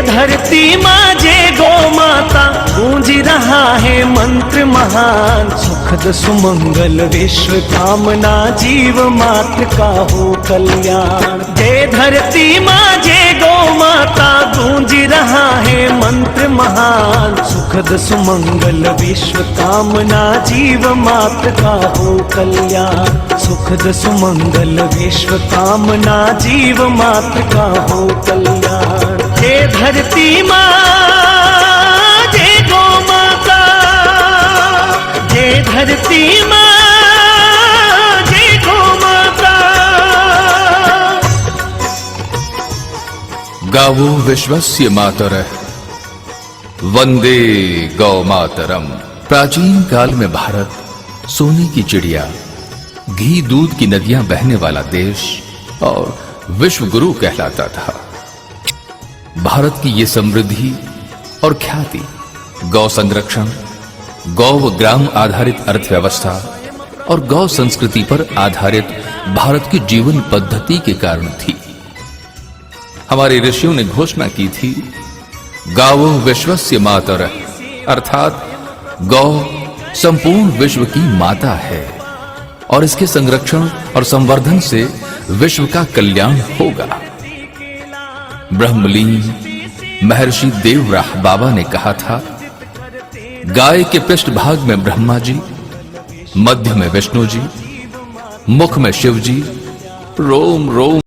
धरती माँ जय गौ माता, गूंज रहा है मंत्र महान। सुखद सुमंगल विश्व कामना, जीव मात्र का हो कल्याण। जय धरती माँ जय गौ माता, गूंज रहा है मंत्र महान। सुखद सुमंगल विश्व कामना, जीव मात्र का हो कल्याण। सुखद सुमंगल विश्व कामना, जीव मात्र का हो कल्याण। जय धरती माँ जय गौ माता, जय धरती माँ जय गौ माता। गावो विश्वस्य मातरः, वंदे गौ मातरम। प्राचीन काल में भारत सोने की चिड़िया, घी दूध की नदियां बहने वाला देश और विश्व गुरु कहलाता था। भारत की ये समृद्धि और ख्याति गौ संरक्षण, गौ व ग्राम आधारित अर्थव्यवस्था और गौ संस्कृति पर आधारित भारत की जीवन पद्धति के कारण थी। हमारे ऋषियों ने घोषणा की थी, गावो विश्वस्य मातरः, अर्थात गौ संपूर्ण विश्व की माता है और इसके संरक्षण और संवर्धन से विश्व का कल्याण होगा। ब्रह्मलीन महर्षि देवराह बाबा ने कहा था, गाय के पृष्ठभाग में ब्रह्मा जी, मध्य में विष्णु जी, मुख में शिव जी, रोम रोम